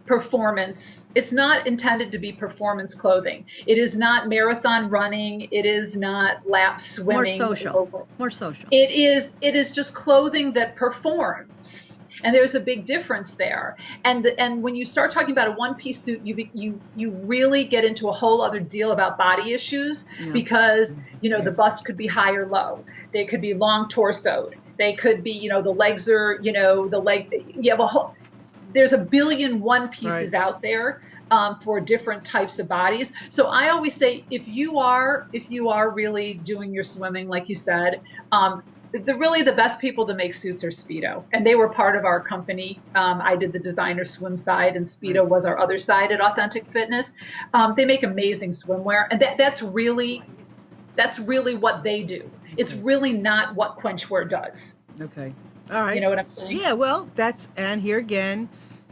performance. It's not intended to be performance clothing. It is not marathon running. It is not lap swimming. More social. It is just clothing that performs. And there's a big difference there. And when you start talking about a one-piece suit, you really get into a whole other deal about body issues, because the bust could be high or low. They could be long torsoed. They could be the legs are you have a whole. There's a billion one pieces out there for different types of bodies. So I always say, if you are really doing your swimming, like you said, the best people to make suits are Speedo, and they were part of our company. I did the designer swim side, and Speedo was our other side at Authentic Fitness. They make amazing swimwear, and that's really what they do. It's really not what quenchwear does. Okay. All right. You know what I'm saying? Yeah, well, and here again,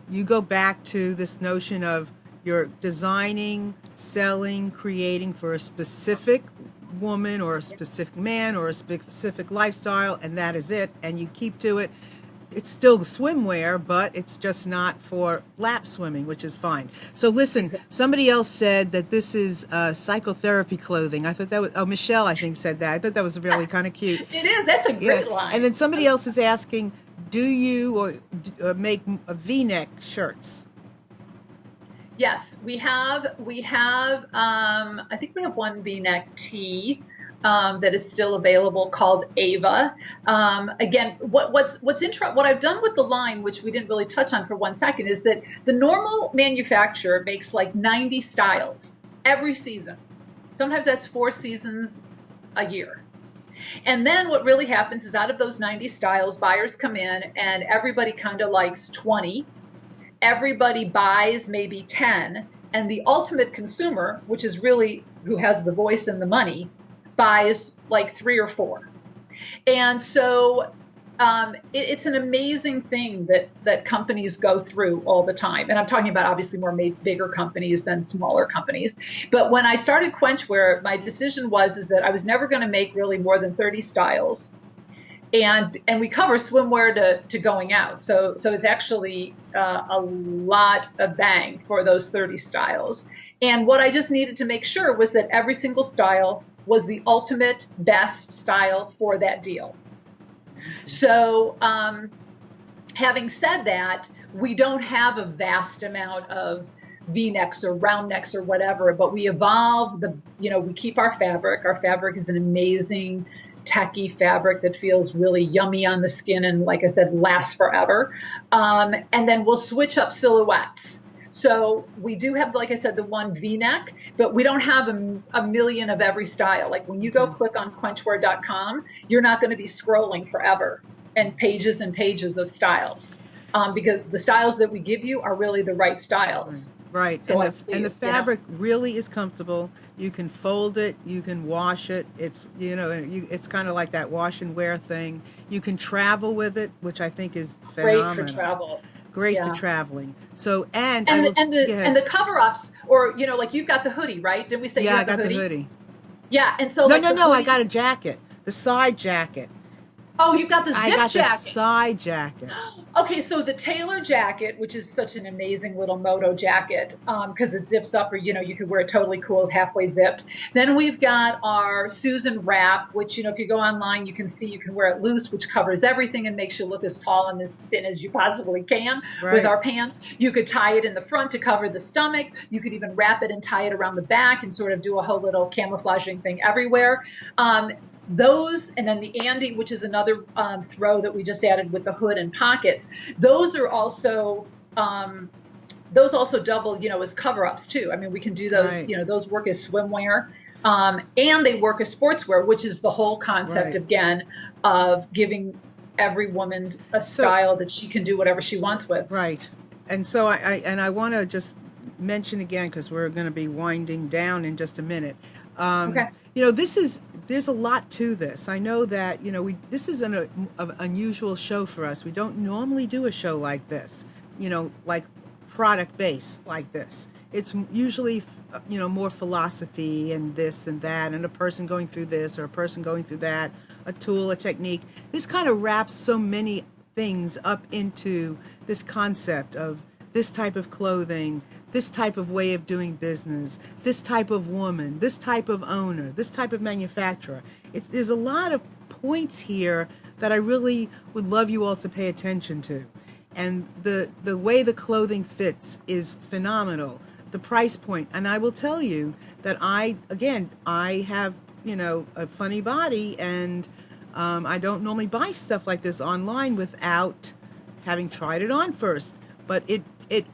you go back to this notion of You're designing, selling, creating for a specific woman or a specific man or a specific lifestyle, and that is it. And you keep to it. It's still swimwear, but it's just not for lap swimming, which is fine. So listen, somebody else said that this is psychotherapy clothing. I thought that was, Michelle, I think, said that. I thought that was really kind of cute. It is. That's a great line. And then somebody else is asking, do you make V-neck shirts? Yes, we have. I think we have one V-neck tee that is still available called Ava. Again, what I've done with the line, which we didn't really touch on for 1 second, is that the normal manufacturer makes like 90 styles every season. Sometimes that's 4 seasons a year. And then what really happens is out of those 90 styles, buyers come in and everybody kind of likes 20. Everybody buys maybe 10, and the ultimate consumer, which is really who has the voice and the money, buys like 3 or 4. And so it's an amazing thing that companies go through all the time. And I'm talking about obviously more bigger companies than smaller companies. But when I started Quenchwear, my decision is that I was never going to make really more than 30 styles. And we cover swimwear to going out. So it's actually a lot of bang for those 30 styles. And what I just needed to make sure was that every single style was the ultimate best style for that deal. So having said that, we don't have a vast amount of V-necks or round necks or whatever, but we evolve we keep our fabric. Our fabric is an amazing tacky fabric that feels really yummy on the skin and, like I said, lasts forever. And then we'll switch up silhouettes. So we do have, like I said, the one V-neck, but we don't have a million of every style. Like when you go click on quenchwear.com, you're not going to be scrolling forever and pages of styles, because the styles that we give you are really the right styles. Right. So and the fabric really is comfortable. You can fold it. You can wash it. It's, it's kind of like that wash and wear thing. You can travel with it, which I think is phenomenal. Great for travel. Great for traveling. So, and the cover-ups, or, like you've got the hoodie, right? Didn't we say you got the hoodie? Yeah, I got the hoodie. Yeah. And so No, I got a jacket. The side jacket. Oh, you've got the zip jacket. I got the side jacket. Okay, so the tailor jacket, which is such an amazing little moto jacket, because it zips up, or, you could wear it totally cool, halfway zipped. Then we've got our Susan wrap, which, if you go online, you can see you can wear it loose, which covers everything and makes you look as tall and as thin as you possibly can with our pants. You could tie it in the front to cover the stomach. You could even wrap it and tie it around the back and sort of do a whole little camouflaging thing everywhere. Those, and then the Andy, which is another throw that we just added with the hood and pockets. Those are also double, as cover-ups too. I mean, we can do those. Those work as swimwear, and they work as sportswear, which is the whole concept again of giving every woman a style that she can do whatever she wants with. Right. And so I want to just mention again, because we're going to be winding down in just a minute. Okay. There's a lot to this. I know that, this is an unusual show for us. We don't normally do a show like this, like product-based like this. It's usually, more philosophy and this and that, and a person going through this or a person going through that, a tool, a technique. This kind of wraps so many things up into this concept of this type of clothing, this type of way of doing business, this type of woman, this type of owner, this type of manufacturer. There's a lot of points here that I really would love you all to pay attention to. And the way the clothing fits is phenomenal. The price point. And I will tell you that I have, a funny body, and I don't normally buy stuff like this online without having tried it on first. But it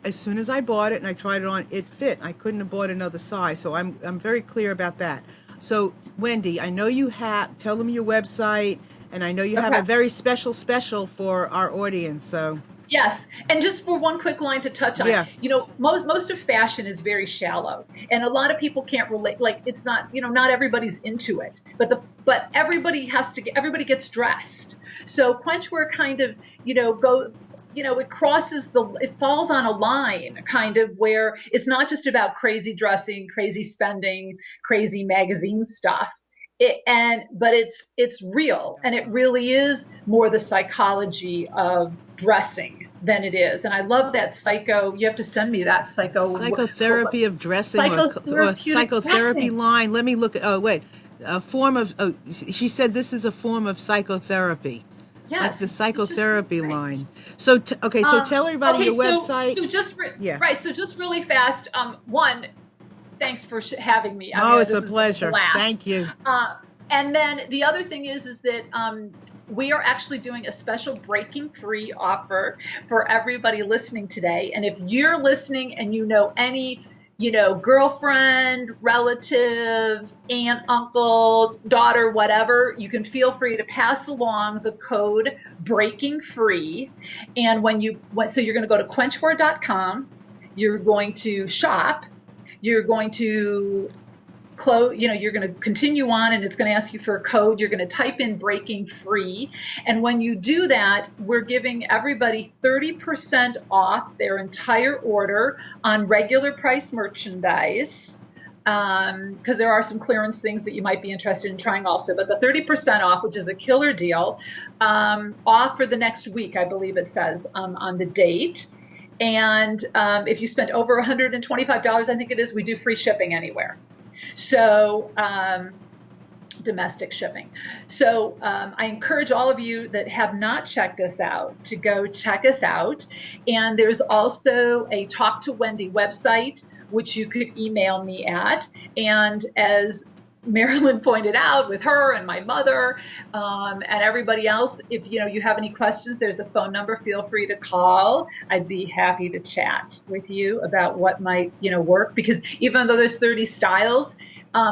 as soon as I bought it and I tried it on, it fit. I couldn't have bought another size, so I'm very clear about that. So Wendy, I know you have, tell them your website, and I know you have a very special for our audience. So yes, and just for one quick line to touch on, most of fashion is very shallow, and a lot of people can't relate. Like, it's not, not everybody's into it, but everybody gets dressed. So Quenchwear kind of, it it falls on a line kind of where it's not just about crazy dressing, crazy spending, crazy magazine stuff. But it's real, and it really is more the psychology of dressing than it is. And I love that you have to send me that psychotherapy of dressing or psychotherapy dressing line. Let me look at, she said this is a form of psychotherapy. Yes, like the psychotherapy line. So, so tell everybody your website. So just right. So just really fast. One, thanks for having me. It's a pleasure. Thank you. And then the other thing is that we are actually doing a special Breaking Free offer for everybody listening today. And if you're listening and you know any, girlfriend, relative, aunt, uncle, daughter, whatever, you can feel free to pass along the code Breaking Free. And so you're going to go to quenchwear.com, you're going to shop, you're going to you're going to continue on, and it's going to ask you for a code. You're going to type in Breaking Free. And when you do that, we're giving everybody 30% off their entire order on regular price merchandise. Because there are some clearance things that you might be interested in trying also. But the 30% off, which is a killer deal, off for the next week, I believe it says on the date. And if you spend over $125, I think it is, we do free shipping anywhere. So domestic shipping. So I encourage all of you that have not checked us out to go check us out. And there's also a Talk to Wendy website, which you could email me at. And as Marilyn pointed out, with her and my mother and everybody else, if you have any questions, there's a phone number. Feel free to call. I'd be happy to chat with you about what might work, because even though there's 30 styles,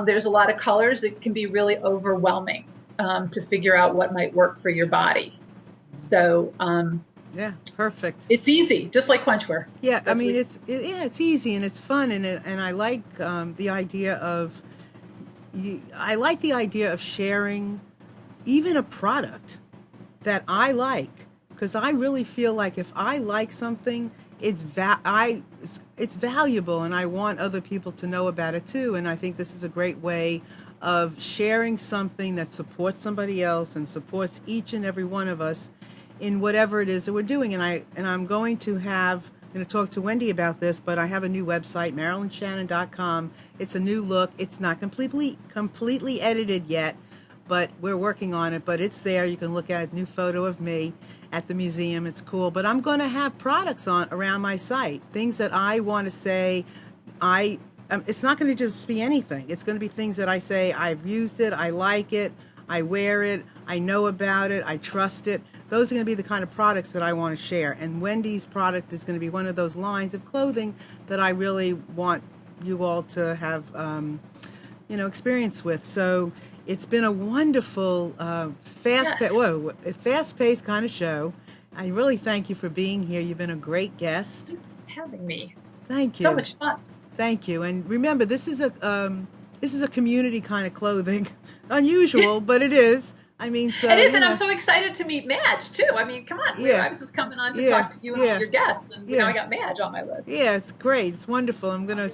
there's a lot of colors. It can be really overwhelming to figure out what might work for your body. So yeah, perfect. It's easy, just like Quenchwear. Yeah, I mean it's easy and it's fun, and I like the idea of. I like the idea of sharing even a product that I like, because I really feel like if I like something, it's valuable, and I want other people to know about it too. And I think this is a great way of sharing something that supports somebody else and supports each and every one of us in whatever it is that we're doing. And I'm going to talk to Wendy about this, but I have a new website, MarilynShannon.com. It's a new look. It's not completely edited yet, but we're working on it. But it's there. You can look at a new photo of me at the museum. It's cool. But I'm going to have products around my site, things that I want to say. It's not going to just be anything. It's going to be things that I say, I've used it, I like it, I wear it, I know about it, I trust it. Those are going to be the kind of products that I want to share. And Wendy's product is going to be one of those lines of clothing that I really want you all to have, experience with. So it's been a wonderful, fast-paced kind of show. I really thank you for being here. You've been a great guest. Thanks for having me. Thank you. So much fun. Thank you. And remember, this is a community kind of clothing. Unusual, but it is. I mean, so it is, and I'm so excited to meet Madge too. I mean, come on, I was just coming on to talk to you and all your guests, and now I got Madge on my list. Yeah, it's great. It's wonderful. I'm gonna,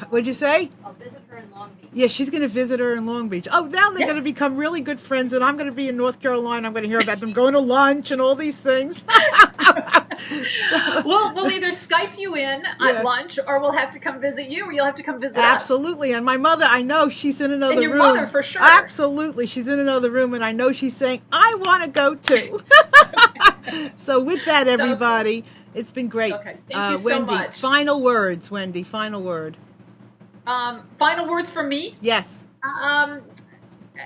What'd you say? I'll visit her in Long Beach. Yeah, she's gonna visit her in Long Beach. Oh, now they're gonna become really good friends, and I'm gonna be in North Carolina. I'm gonna hear about them going to lunch and all these things. We'll either Skype you in at lunch, or we'll have to come visit you, or you'll have to come visit us. Absolutely. And my mother, I know she's in another room. And your mother, for sure. Absolutely. She's in another room, and I know she's saying, I want to go too. So with that, everybody, it's been great. Okay. Thank you Wendy, so much. final words, Wendy, final word. Final words from me? Yes.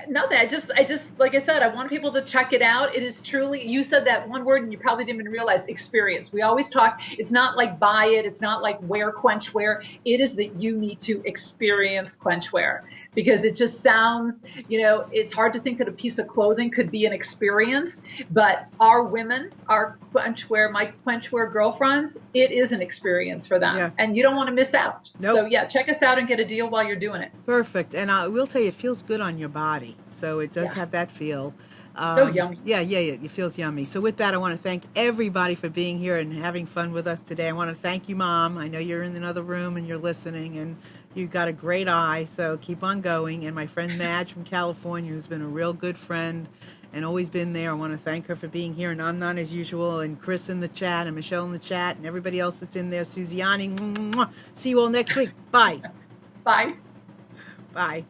Nothing. I just, like I said, I want people to check it out. It is truly, you said that one word and you probably didn't even realize, experience. We always talk, it's not like buy it. It's not like wear Quenchwear. It is that you need to experience Quenchwear, because it just sounds, it's hard to think that a piece of clothing could be an experience, but our women, our Quenchwear, my Quenchwear girlfriends, it is an experience for them. Yeah. And you don't want to miss out. Nope. So check us out and get a deal while you're doing it. Perfect. And I will tell you, it feels good on your body. So it does have that feel. So yummy. Yeah, it feels yummy. So with that, I want to thank everybody for being here and having fun with us today. I want to thank you, Mom. I know you're in another room and you're listening, and you've got a great eye, so keep on going. And my friend Madge from California, who's been a real good friend and always been there, I want to thank her for being here. And I'm not as usual, and Chris in the chat, and Michelle in the chat, and everybody else that's in there, Suziani. Mwah. See you all next week. Bye. Bye. Bye.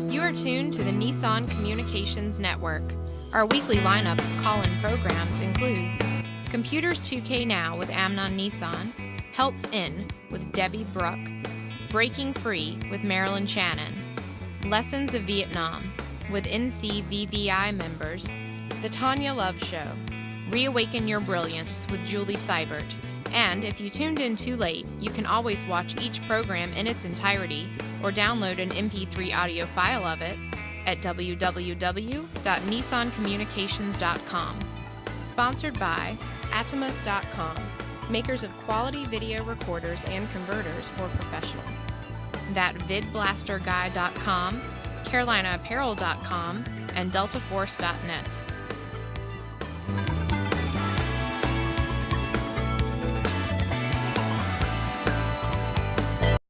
You are tuned to the Nissan Communications Network. Our weekly lineup of call-in programs includes Computers 2K Now with Amnon Nissan, Health In with Debbie Bruck, Breaking Free with Marilyn Shannon, Lessons of Vietnam with NCVVI members, The Tanya Love Show, Reawaken Your Brilliance with Julie Seibert, and if you tuned in too late, you can always watch each program in its entirety or download an MP3 audio file of it at www.nissancommunications.com. Sponsored by Atomus.com, makers of quality video recorders and converters for professionals. ThatVidBlasterGuy.com, CarolinaApparel.com, and DeltaForce.net.